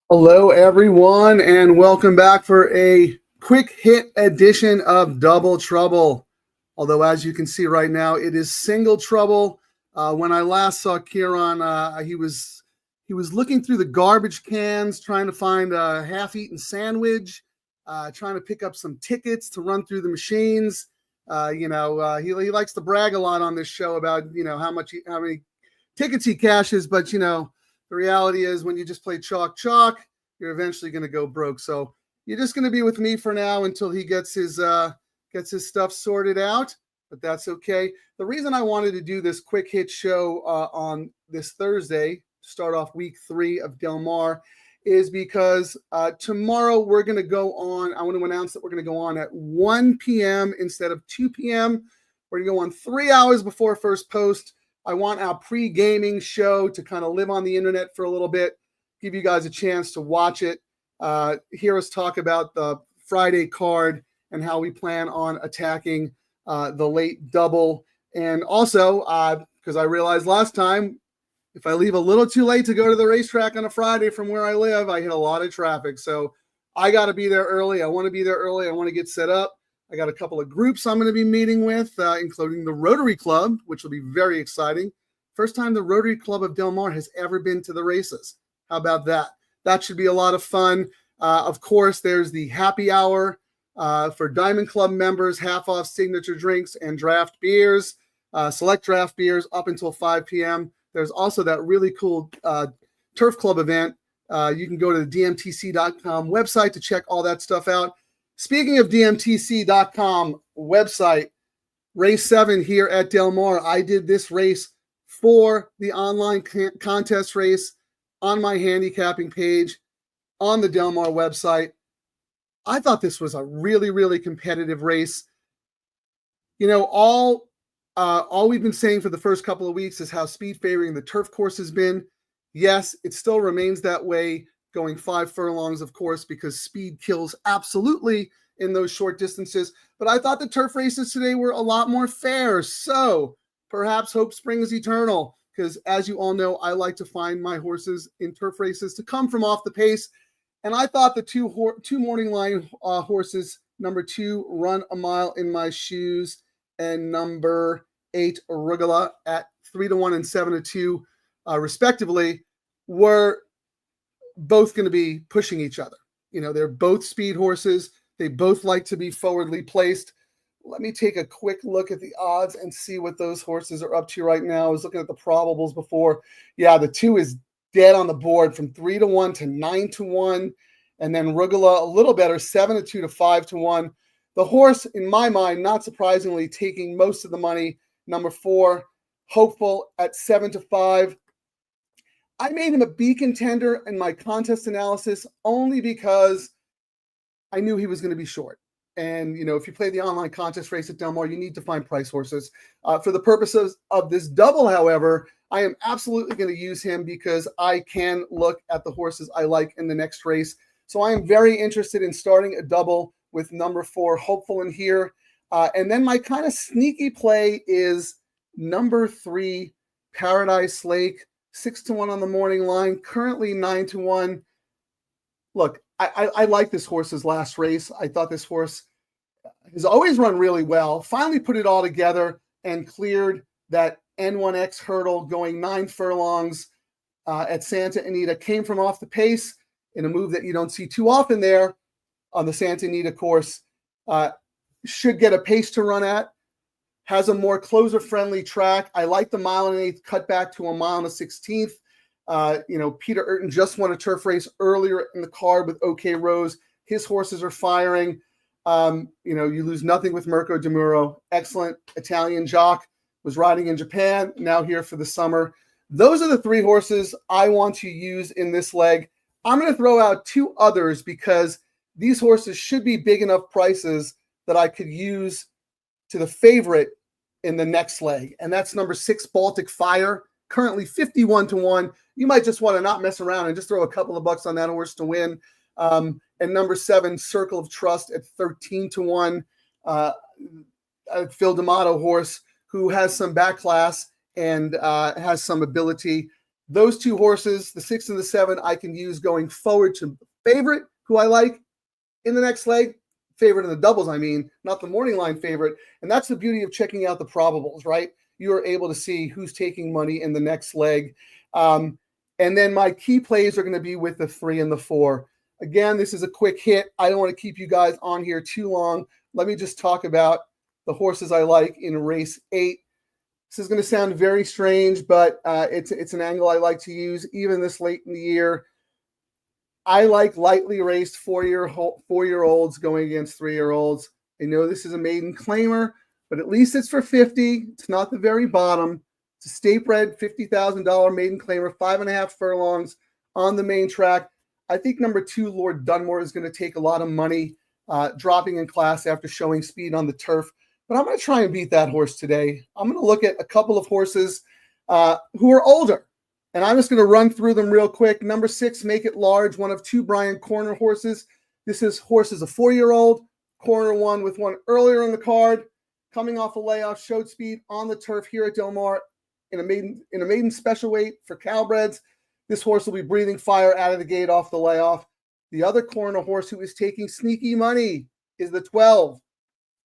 Hello, everyone, and welcome back for a quick hit edition of Double Trouble. Although, as you can see right now, it is single trouble. When I last saw Kieran, he was looking through the garbage cans, trying to find a half-eaten sandwich, trying to pick up some tickets to run through the machines. He likes to brag a lot on this show about how many tickets he cashes, but the reality is when you just play chalk, you're eventually going to go broke. So you're just going to be with me for now until he gets his stuff sorted out, but that's okay. The reason I wanted to do this quick hit show on this Thursday, start off week 3 of Del Mar, is because tomorrow we're going to go on. I want to announce that we're going to go on at 1 p.m. instead of 2 p.m. We're going to go on 3 hours before first post. I want our pre-gaming show to kind of live on the internet for a little bit, give you guys a chance to watch it, hear us talk about the Friday card and how we plan on attacking the late double. And also, because I realized last time, if I leave a little too late to go to the racetrack on a Friday from where I live, I hit a lot of traffic. So I got to be there early. I want to be there early. I want to get set up. I got a couple of groups I'm going to be meeting with, including the Rotary Club, which will be very exciting. First time the Rotary Club of Del Mar has ever been to the races. How about that? That should be a lot of fun. Of course, there's the happy hour for Diamond Club members, half off signature drinks and draft beers, select draft beers up until 5 p.m. There's also that really cool Turf Club event. You can go to the dmtc.com website to check all that stuff out. Speaking of dmtc.com website, race 7 here at Del Mar. I did this race for the online contest race on my handicapping page on the Del Mar website. I thought this was a really, really competitive race. All we've been saying for the first couple of weeks is how speed favoring the turf course has been. Yes, it still remains that way, going 5 furlongs, of course, because speed kills absolutely in those short distances. But I thought the turf races today were a lot more fair. So perhaps hope springs eternal, because as you all know, I like to find my horses in turf races to come from off the pace. And I thought the two morning line horses, number 2, Run a Mile in My Shoes, and number 8, Arugula, at 3-1 and 7-2, respectively, were both going to be pushing each other. They're both speed horses. They both like to be forwardly placed. Let me take a quick look at the odds and see what those horses are up to right now. I was looking at the probables before. Yeah, the 2 is dead on the board from 3-1 to 9-1. And then Rugula, a little better, 7-2 to 5-1. The horse, in my mind, not surprisingly, taking most of the money, number 4, Hopeful, at 7-5. I made him a B contender in my contest analysis only because I knew he was going to be short. And, if you play the online contest race at Del Mar, you need to find price horses. For the purposes of this double, however, I am absolutely going to use him because I can look at the horses I like in the next race. So I am very interested in starting a double with number 4, Hopeful, in here. And then my kind of sneaky play is number 3, Paradise Lake, 6-1 on the morning line, currently 9-1. Look, I like this horse's last race. I thought this horse has always run really well, finally put it all together and cleared that N1X hurdle going 9 furlongs at Santa Anita. Came from off the pace in a move that you don't see too often there on the Santa Anita course. Should get a pace to run at. Has a more closer-friendly track. I like the 1 1/8 cut back to 1 1/16. Peter Urton just won a turf race earlier in the card with OK Rose. His horses are firing. You lose nothing with Mirko De Muro. Excellent Italian jock. Was riding in Japan, now here for the summer. Those are the 3 horses I want to use in this leg. I'm going to throw out 2 others because these horses should be big enough prices that I could use to the favorite in the next leg. And that's number 6, Baltic Fire, currently 51-1. You might just want to not mess around and just throw a couple of bucks on that horse to win. And number 7, Circle of Trust, at 13-1. Phil D'Amato horse who has some back class and has some ability. Those two horses, the 6 and the 7, I can use going forward to favorite, who I like in the next leg. Favorite in the doubles, I mean, not the morning line favorite. And that's the beauty of checking out the probables, right? You are able to see who's taking money in the next leg. And then my key plays are going to be with the 3 and the 4. Again, this is a quick hit. I don't want to keep you guys on here too long. Let me just talk about the horses I like in race 8. This is going to sound very strange, but it's an angle I like to use even this late in the year. I like lightly raced 4-year-olds going against 3-year-olds. I know this is a maiden claimer, but at least it's for 50. It's not the very bottom. It's a state bred $50,000 maiden claimer, 5.5 furlongs on the main track. I think number 2, Lord Dunmore, is going to take a lot of money, dropping in class after showing speed on the turf. But I'm going to try and beat that horse today. I'm going to look at a couple of horses who are older. And I'm just going to run through them real quick. Number 6, Make It Large, one of 2 Brian Corner horses. This horse is a 4-year-old, corner 1 with one earlier in the card, coming off a layoff, showed speed on the turf here at Del Mar in a maiden special weight for Calbreds. This horse will be breathing fire out of the gate off the layoff. The other corner horse who is taking sneaky money is the 12,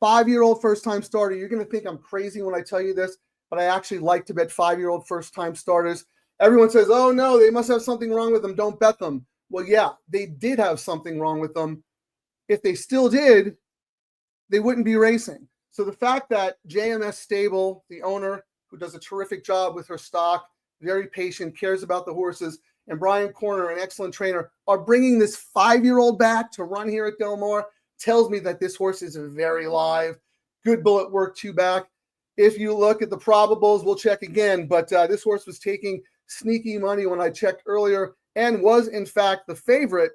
5-year-old first-time starter. You're going to think I'm crazy when I tell you this, but I actually like to bet 5-year-old first-time starters. Everyone says, oh, no, they must have something wrong with them. Don't bet them. Well, yeah, they did have something wrong with them. If they still did, they wouldn't be racing. So the fact that JMS Stable, the owner, who does a terrific job with her stock, very patient, cares about the horses, and Brian Corner, an excellent trainer, are bringing this 5-year-old back to run here at Del Mar, tells me that this horse is very live. Good bullet work, 2 back. If you look at the probables, we'll check again, but this horse was taking sneaky money when I checked earlier and was, in fact, the favorite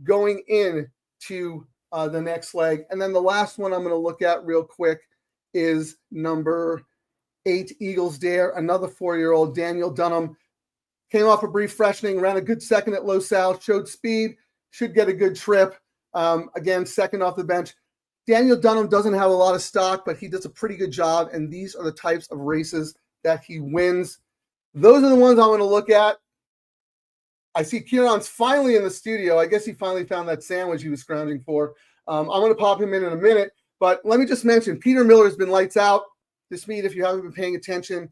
going into the next leg. And then the last one I'm going to look at real quick is number 8, Eagles Dare, another 4-year-old, Daniel Dunham. Came off a brief freshening, ran a good second at Los Al, showed speed, should get a good trip. Again, second off the bench. Daniel Dunham doesn't have a lot of stock, but he does a pretty good job, and these are the types of races that he wins. Those are the ones I want to look at. I see Kieran's finally in the studio. I guess he finally found that sandwich he was scrounging for. I'm going to pop him in a minute, but let me just mention, Peter Miller has been lights out this meet. If you haven't been paying attention,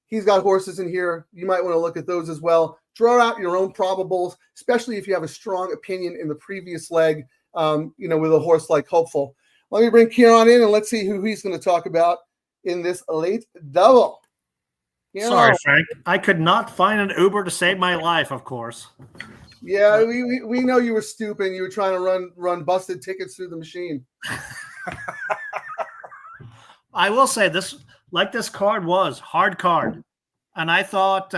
he's got horses in here. You might want to look at those as well. Draw out your own probables, especially if you have a strong opinion in the previous leg, with a horse like Hopeful. Let me bring Kieran in and let's see who he's going to talk about in this late double. Sorry, Frank. I could not find an Uber to save my life, of course. Yeah, we know you were stupid. You were trying to run busted tickets through the machine. I will say this card was hard card. And I thought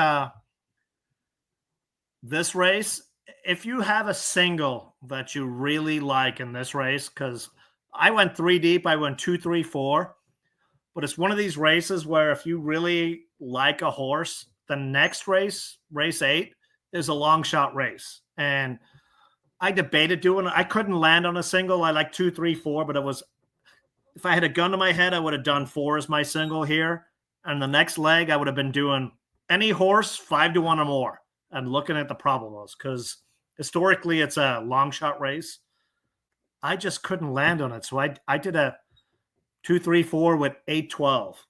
this race, if you have a single that you really like in this race, because I went 3 deep, I went 2, 3, 4. But it's one of these races where if you really like a horse, the next race, race 8, is a long shot race. And I debated doing it. I couldn't land on a single. I like 2, 3, 4, but it was, if I had a gun to my head, I would have done 4 as my single here. And the next leg, I would have been doing any horse 5 to 1 or more and looking at the probables because historically it's a long shot race. I just couldn't land on it. So I did a 2, 3, 4 with 8, 12,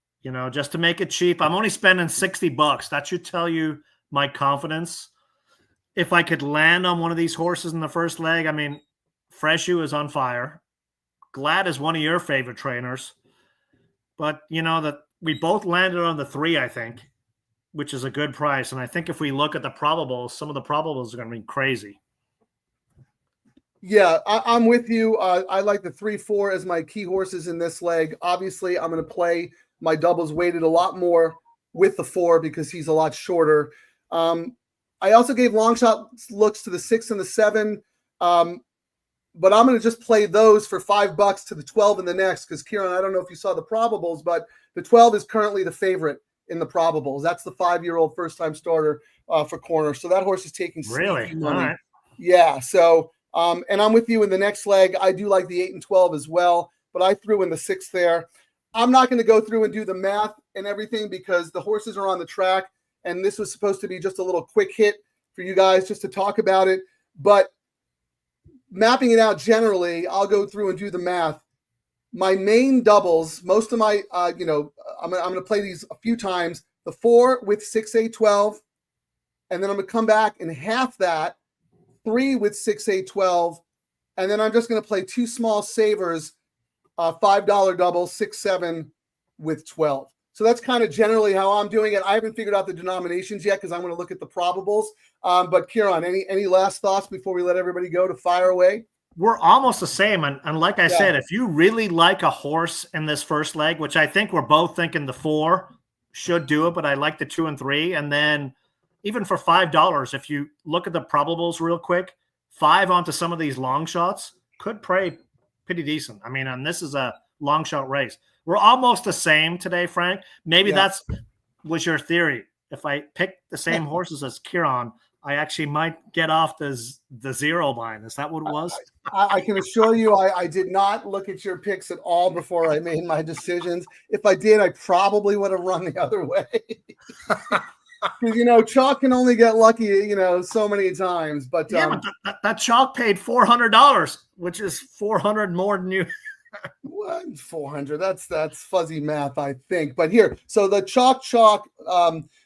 just to make it cheap. I'm only spending $60. That should tell you my confidence. If I could land on one of these horses in the first leg, I mean, Freshu is on fire. Glad is one of your favorite trainers. But, that we both landed on the 3, I think, which is a good price. And I think if we look at the probables, some of the probables are going to be crazy. Yeah, I'm with you. I like the 3, 4 as my key horses in this leg. Obviously, I'm going to play my doubles weighted a lot more with the 4 because he's a lot shorter. I also gave long shot looks to the 6 and the 7, but I'm going to just play those for $5 to the 12 in the next because, Kieran, I don't know if you saw the probables, but the 12 is currently the favorite in the probables. That's the 5-year-old first-time starter for corner. So that horse is taking really money. All right. Yeah, so and I'm with you in the next leg. I do like the 8 and 12 as well, but I threw in the 6 there. I'm not going to go through and do the math and everything because the horses are on the track and this was supposed to be just a little quick hit for you guys just to talk about it. But mapping it out generally, I'll go through and do the math. My main doubles, most of my, I'm going to play these a few times. The 4 with 6, 8, 12, and then I'm going to come back and half that, 3 with 6, 8, 12, and then I'm just going to play 2 small savers, $5 double, 6, 7 with 12. So that's kind of generally how I'm doing it. I haven't figured out the denominations yet because I'm going to look at the probables. But Kieran, any last thoughts before we let everybody go to fire away? We're almost the same. And like I said, if you really like a horse in this first leg, which I think we're both thinking the 4 should do it, but I like the 2 and 3. And then even for $5, if you look at the probables real quick, 5 onto some of these long shots could play pretty decent. I mean, and this is a long shot race. We're almost the same today, Frank. Maybe that's was your theory. If I pick the same horses as Kieran, I actually might get off the 0 line. Is that what it was? I can assure you I did not look at your picks at all before I made my decisions. If I did, I probably would have run the other way. Because, chalk can only get lucky, so many times. But but that chalk paid $400, which is 400 more than you. What 400? That's fuzzy math, I think. But here, so the chalk.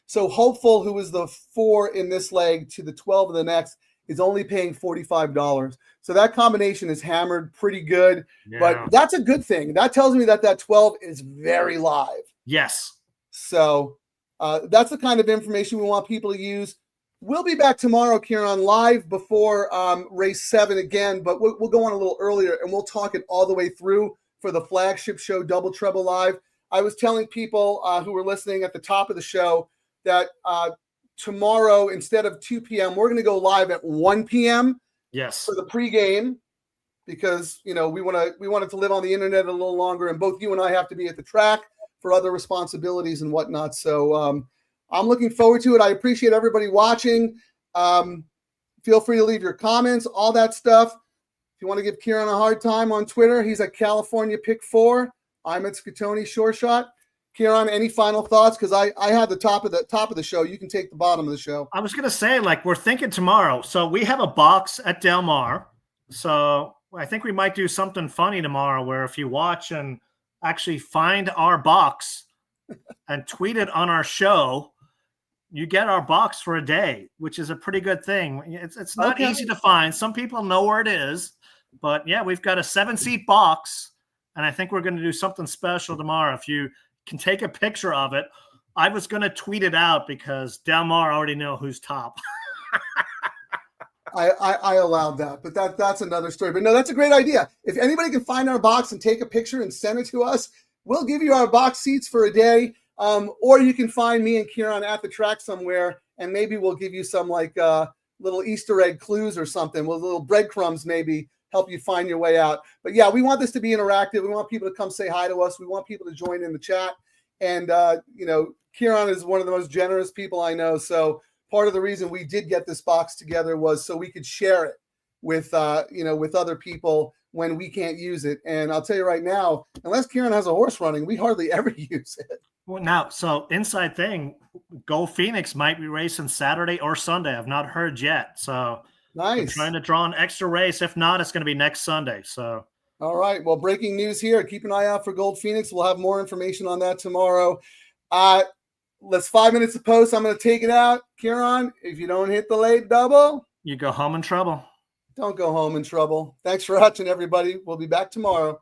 So Hopeful, who was the 4 in this leg to the 12 of the next, is only paying $45. So that combination is hammered pretty good. Yeah. But that's a good thing. That tells me that 12 is very live. Yes. So that's the kind of information we want people to use. We'll be back tomorrow, Kieran, live before race 7 again, but we'll go on a little earlier and we'll talk it all the way through for the flagship show, Double Trouble Live. I was telling people who were listening at the top of the show that tomorrow, instead of 2 p.m., we're going to go live at 1 p.m. Yes, for the pregame because, we wanted to live on the internet a little longer, and both you and I have to be at the track for other responsibilities and whatnot. So, I'm looking forward to it. I appreciate everybody watching. Feel free to leave your comments, all that stuff. If you want to give Kieran a hard time on Twitter, he's at California Pick 4. I'm at Scatoni Sure Shot. Kieran, any final thoughts? Because I had the top of the show. You can take the bottom of the show. I was going to say, we're thinking tomorrow. So we have a box at Del Mar. So I think we might do something funny tomorrow where if you watch and actually find our box and tweet it on our show, you get our box for a day, which is a pretty good thing. It's not easy to find. Some people know where it is, but yeah, we've got a 7-seat box, and I think we're going to do something special tomorrow. If you can take a picture of it, I was going to tweet it out because Del Mar already know who's top. I allowed that, but that's another story. But no, that's a great idea. If anybody can find our box and take a picture and send it to us, we'll give you our box seats for a day. Or you can find me and Kieran at the track somewhere, and maybe we'll give you some little Easter egg clues or something with little breadcrumbs, maybe help you find your way out. But yeah, we want this to be interactive. We want people to come say hi to us. We want people to join in the chat. And, Kieran is one of the most generous people I know. So part of the reason we did get this box together was so we could share it with other people when we can't use it. And I'll tell you right now, unless Kieran has a horse running, we hardly ever use it. Well, now, so inside thing, Go Phoenix might be racing Saturday or Sunday. I've not heard yet. So nice. I'm trying to draw an extra race. If not, it's going to be next Sunday. So all right. Well, breaking news here. Keep an eye out for Gold Phoenix. We'll have more information on that tomorrow. Let's 5 minutes of post. I'm going to take it out. Kieran, if you don't hit the late double, you go home in trouble. Don't go home in trouble. Thanks for watching, everybody. We'll be back tomorrow.